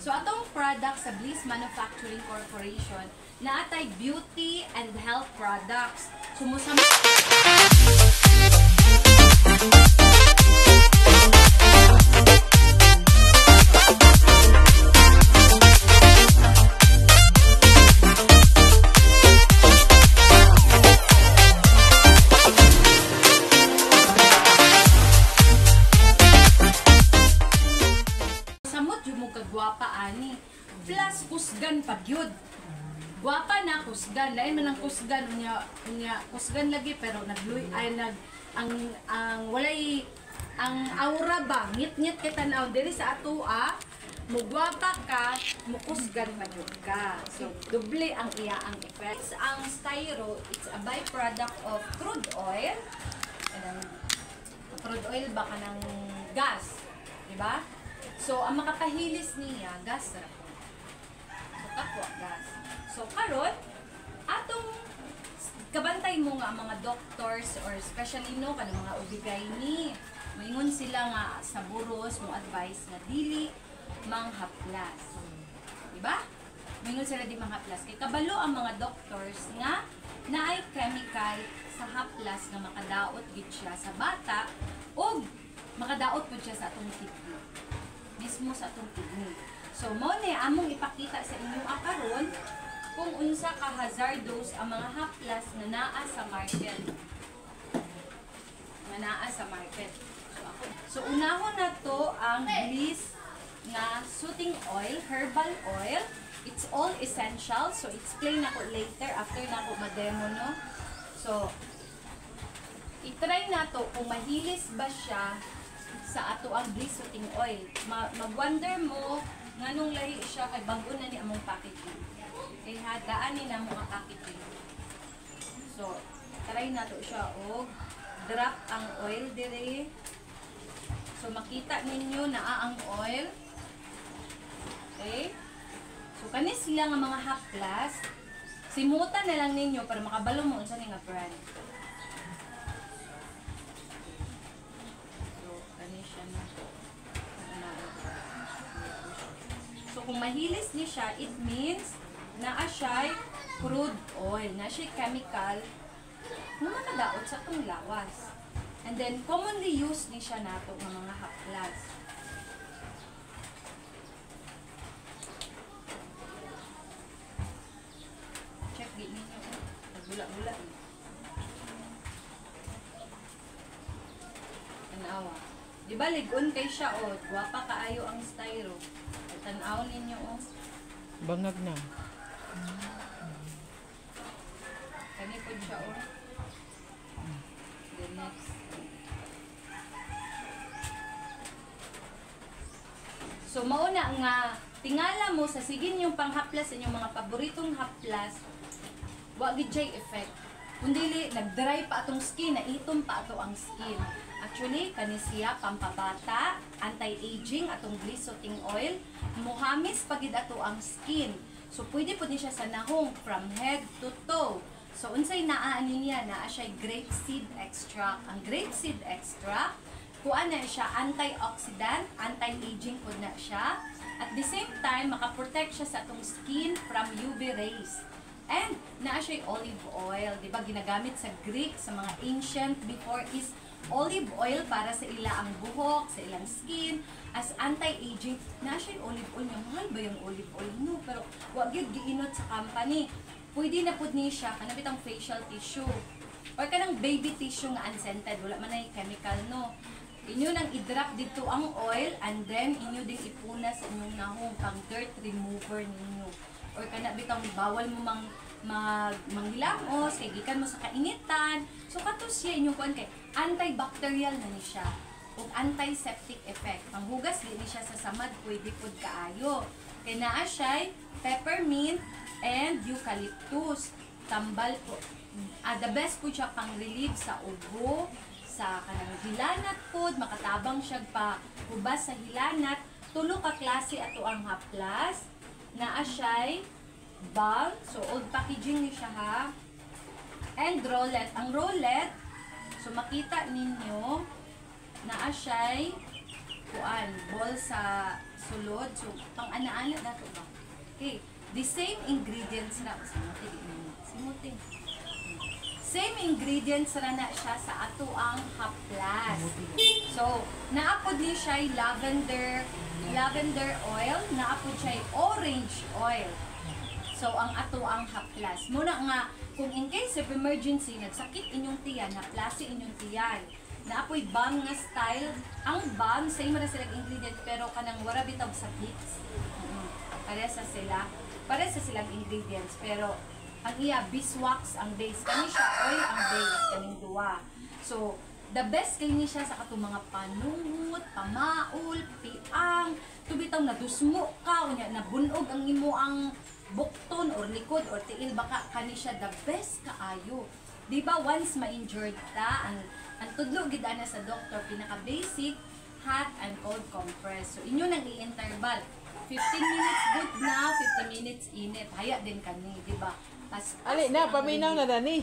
So atong product sa Bliss Manufacturing Corporation na atay beauty and health products. Sumusama gwapa ani plus kusgan pa gyud gwapa na kusgan lain man ang kusgan unya kusgan lagi pero nagluy ay ang walay ang aura ba ngit-ngit kay tan-aw diri sa atoa mo gwapa ka mo kusgan pa gyud ka so doble ang iya ang effects. Ang styro, it's a byproduct of crude oil and crude oil ba kanang gas, di ba? So, ang makapahilis niya, gas ra po. So, kapwa, gas. So, karon atong kabantay mo nga mga doctors or especially no, kanang mga OB-GYN, maingon sila nga sa buros mo advice na dili manghaplas. Diba? Maingon sila di manghaplas. Kay kabalo ang mga doctors nga naay chemical sa haplas nga makadaot gid siya sa bata o makadaot pud siya sa atong kidney. Mismo sa atong kidney. So, mo ni among ipakita sa inyo karon kung unsa ka hazardous ang mga haplas na naa sa market. Na naa sa market. So, unahon na to ang Bliss na soothing oil, herbal oil. It's all essential. So, explain ako later after na ako ma-demo, no? So, i-try na to kung mahilis ba siya sa ato ang Bliss soothing oil. Mag-wonder mo nganong lahi siya kay bago na ni among packaging. Kay hadaan ni na mga packaging. So, try na to siya og drop ang oil dire. So, makita ninyo na ang oil. Okay? So, kani sila nga mga haplas. Simutan na lang ninyo para makabalo mo unsa ni nga brand. So, kung mahilis ni siya, it means na siya crude oil, na siya chemical na makadaot sa itong lawas. And then, commonly used ni siya nato ng mga haplas. Check din ninyo. Nagbula-bula. Tanawa. Di ba, ligon kay siya, o. Gwapa kaayo ang styro. Tanaw ninyo, o. Bangag na. Kani po siya, o. The next. So, mauna nga, tingala mo sa sigin yung panghaplas, inyong mga paboritong haplas, wag gid effect. Kundi nag-dry pa atong skin, naitom pa ato ang skin. Actually, kani siya pampabata, anti-aging atong Bliss soothing oil, muhamis pagid ato ang skin. So pwede po ni siya sa nahong from head to toe. So unsay naa niya, naa siya grapeseed extract. Ang grapeseed extract, kuan na siya antioxidant, anti-aging po na siya. At the same time, makaprotect siya sa atong skin from UV rays. And naa siya olive oil, di ba ginagamit sa Greek, sa mga ancient before is olive oil para sa ila ang buhok, sa ilang skin, as anti-aging. Na siya olive oil niya, mahal ba yung olive oil? No, pero wag yun giinot sa company. Pwede na po niya siya, kanabit ang facial tissue. Or kanang baby tissue nga unscented, wala man na yung chemical, no. Inyo nang i-drop dito ang oil, and then inyo ding ipuna sa inyong nahong pang dirt remover ninyo. Or kanabit ang bawal mo manghilamos, kay gikan mo sa kainitan. So kato siya inyong kuan kay antibacterial na ni siya ug antiseptic effect. Panghugas din ni siya sa samad pwede pud kaayo. Kay naa siya peppermint and eucalyptus. Tambal po. The best po siya pang relieve sa ubo, sa kanang hilanat pod, makatabang siya pa hubas sa hilanat. Tulo ka klase ato ang haplas. Naa siya bag, so old packaging ni siya ha. And roulette. Ang roulette, so makita ninyo na siya kuan ball sa sulod. So, pang-ana-ana na to ba? Okay. The same ingredients na. Simutin. Same ingredients ra na siya sa ato ang haplas. So, naapod ni siya lavender oil, naapod siya orange oil. So, ang ato ang haplas. Muna nga, kung in case of emergency, nagsakit inyong tiyan, haplasi inyong tiyan, naapoy balm nga style, ang balm, same ra silang ingredients, pero kanang wara bitaw sa hits. Pare sa silang ingredients, pero ang iya beeswax ang base, kani siya oil ang base, kaning duwa. So, the best kini siya sa katong mga panungot, pamaol, piang, tubitaw na dusmo ka, unya nabunog ang imo ang bukton or likod or tiil, baka kani siya the best kaayo. Di ba once ma-injured ta, ang tudlo gid ana sa doctor, pinaka basic hot and cold compress. So inyo nang i-interval 15 minutes good na, 15 minutes init. Haya din kani, di ba? Ali na paminaw na dani.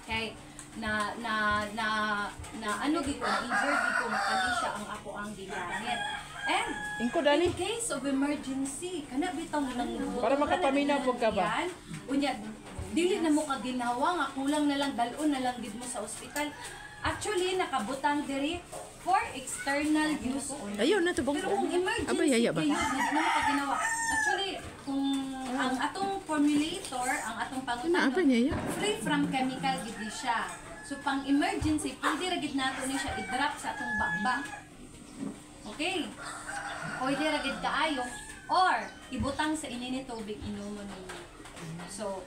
Okay, na ano gid ko, injured gid ko, kani siya ang ako ang ginamit. And Ingko dani. in case of emergency, kana bitaw nang Para makapaminaw pud ka ba? Unya, dili na mo ka ginawa nga kulang na lang dalon na lang gid mo sa ospital. Actually, nakabutang diri for external use only. Ayun na to bang. Pero kung emergency Abay, yaya ba? kayo, hindi na mo ka ginawa. Actually, kung ang atong formulator, ang atong Abay niya. free from chemical gid di siya. So pang emergency, pwede ra gid nato ni siya i-drop sa atong bakba. Okay? Pwede ra gid kaayo or ibutang sa ininit tubig inumo ninyo. So,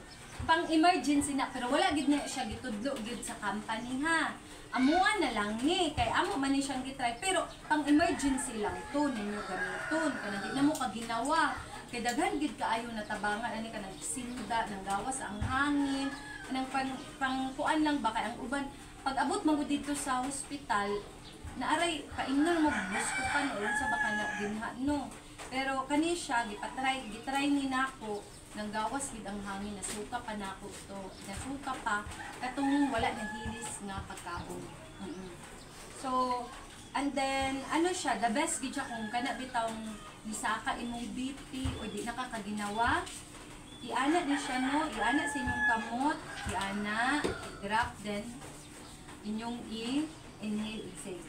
pang emergency na, pero wala gid na siya gitudlo gid sa company ha. Amuan na lang ni, kay amo man ni siyang gitry, pero pang emergency lang to ninyo gamiton, kaya di na mo ka ginawa. Kay daghan gid kaayo na tabangan ani ka nang sinda, nang gawas ang hangin, nang pang kuan lang ba kay ang uban pag abot mo dito sa hospital, naaray paingnan mo buskupan o sa baka na dinha no. Pero kani siya gitry ni nako nang gawas gid ang hangin, nasuka pa nako to. Nasuka pa katong wala na hilis nga pagkaon. So, and then ano siya, the best gid siya kung kana bitawng gisaka imong BP o di nakakaginawa. Iana ni siya no, iana sa inyong kamot, iana, i-drop then inyong inhale, exhale.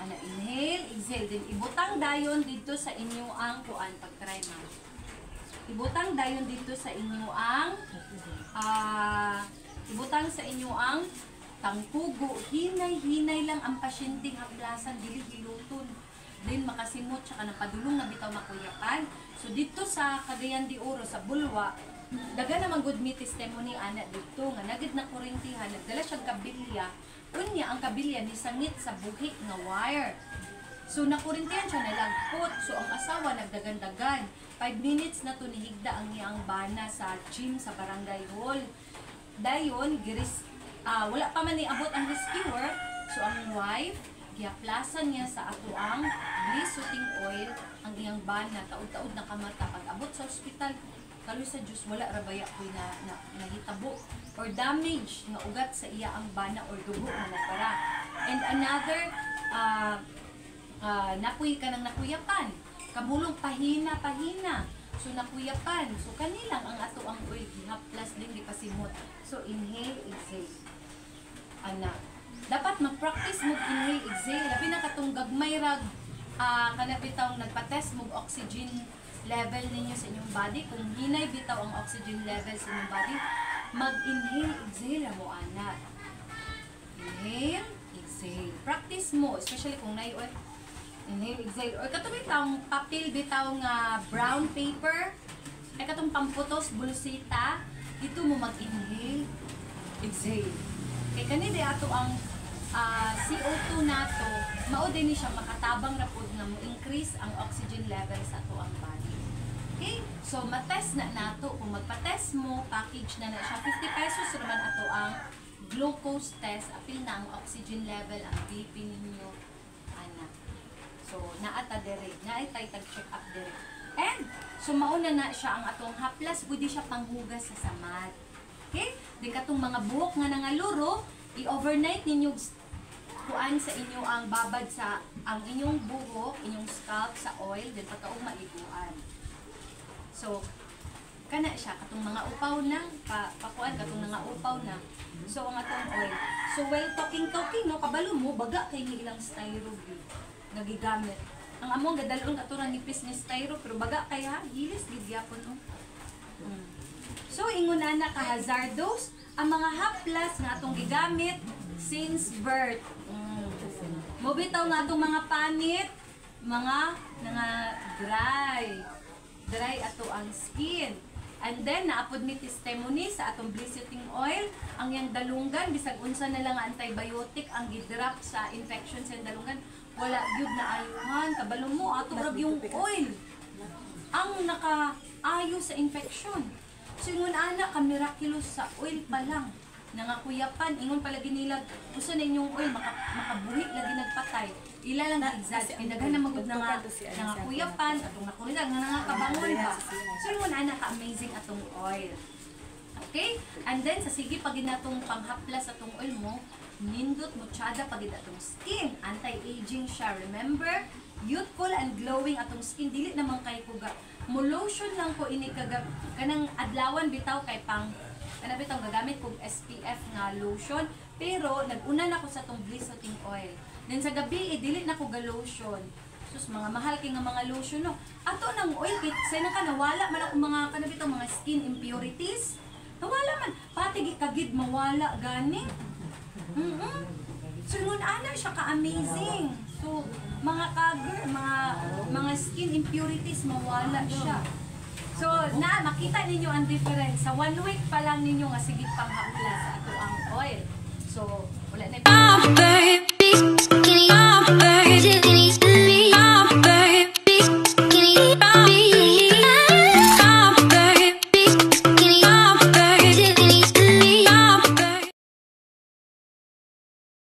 Ana, inhale, exhale. Then, ibutang dayon dito sa inyo ang kuan pag-try man. Ibutang dayon dito sa inyo ang ibutang sa inyo ang tangkugo. Hinay-hinay lang ang pasyente haplasan, dili hiluton. Then, makasimot, tsaka napadulong na bitaw makuyapan. So, dito sa Cagayan de Oro, sa Bulwa, daga naman good me testimony ana dito nga nagid na kurintihan, nagdala siyang kabilya. Unya ang kabilya ni sangit sa buhi nga wire. So nakurintihan siya nalagpot. So ang asawa nagdagan-dagan. 5 minutes na to nihigda ang iyang bana sa gym sa barangay hall. Dayon wala pa man niabot ang rescuer. So ang wife giaplasan niya sa atoang bliss soothing oil ang iyang bana, taud-taud na kamata. Pag abot sa ospital, kaloy sa Diyos, wala rabaya ko na nahitabo or damage nga ugat sa iya ang bana or dugo na nagpara. And another, napuy ka ng nakuyapan. Kamulong pahina. So nakuyapan. So kanilang ang ato ang oil, gihaplas din, di pasimot. So inhale, exhale. Anak. Dapat mag-practice mo inhale, exhale. Labi na katong gagmay rag, kanapitang nagpa-test mo oxygen level ninyo sa inyong body. Kung hinay bitaw ang oxygen level sa inyong body, mag-inhale, exhale mo anak. Inhale, exhale. Practice mo, especially kung nai-oil. Inhale, exhale. Or katong bitawng papel, bitawng brown paper, ay katong pamputos, bulsita, dito mo mag-inhale, exhale. Kay kanina ato ang CO2 nato, mao din ni siya makatabang ra pud nga mo increase ang oxygen level sa ato ang body. Okay? So matest na nato, kung magpa-test mo, package na siya 50 pesos raman ato ang glucose test, apil na ang oxygen level, ang BP ninyo ana. So naata dire, naitay tag-check up dire. And so mauna na siya ang atong haplas, pwede siya panghugas sa samad. Okay? Di katong mga buhok nga nangaluro, i-overnight ninyo kuan sa inyo ang babad sa ang inyong buhok, inyong scalp sa oil, then pagkaog maiguan. So, kana siya, katong mga upaw na, pakuan, katong mga upaw na. So, ang atong oil. So, well, talking, no, kabalo mo, baga kay ni ilang styro, nagigamit. Ang among gadalong katurang nipis ni styro, pero baga kay ha, gilis, gigyapon, no. So, ingon na ka hazardous, ang mga haplas nga atong gigamit since birth. Mobitaw nga atong mga panit, mga dry ato ang skin. And then, naapod ni testimony sa atong blissing oil, ang yang dalunggan, bisag unsa na lang antibiotic ang gidrop sa infection sa dalunggan, wala gyud na ayuhan. Kabalo mo, ato rag yung oil ang nakaayo sa infection. So, ingon ana ka miraculous sa oil pa lang. Nangakuyapan, ingon palagi nila, gusto na inyong oil, makabuhi lagi nagpatay. Ila lang exact, pinaghan na magod na nangakuyapan, atong nakulitan, nga nangakabangon ba. So, ingon ana ka-amazing atong oil. Okay? And then, sa sige, pag inatong panghaplas atong oil mo, nindot mo tsada pag atong skin. Anti-aging siya. Remember, youthful and glowing atong skin. Dili naman kay kuga. Mo lotion lang ko ini kanang adlawan bitaw kay pang ana bitaw gagamit kog SPF nga lotion, pero naguna na ko sa tong blissing oil. Then sa gabi dili na ko ga lotion. Sus mga mahal kay nga mga lotion no. Ato nang oil kay say na ka nawala man ako mga kana bitaw mga skin impurities. Nawala man pati kagid mawala gani. So nun ana siya ka-amazing. So mga mga skin impurities mawala siya. So makita ninyo ang difference sa 1 week pa lang ninyo nga sige panghaplas ito ang oil. So wala na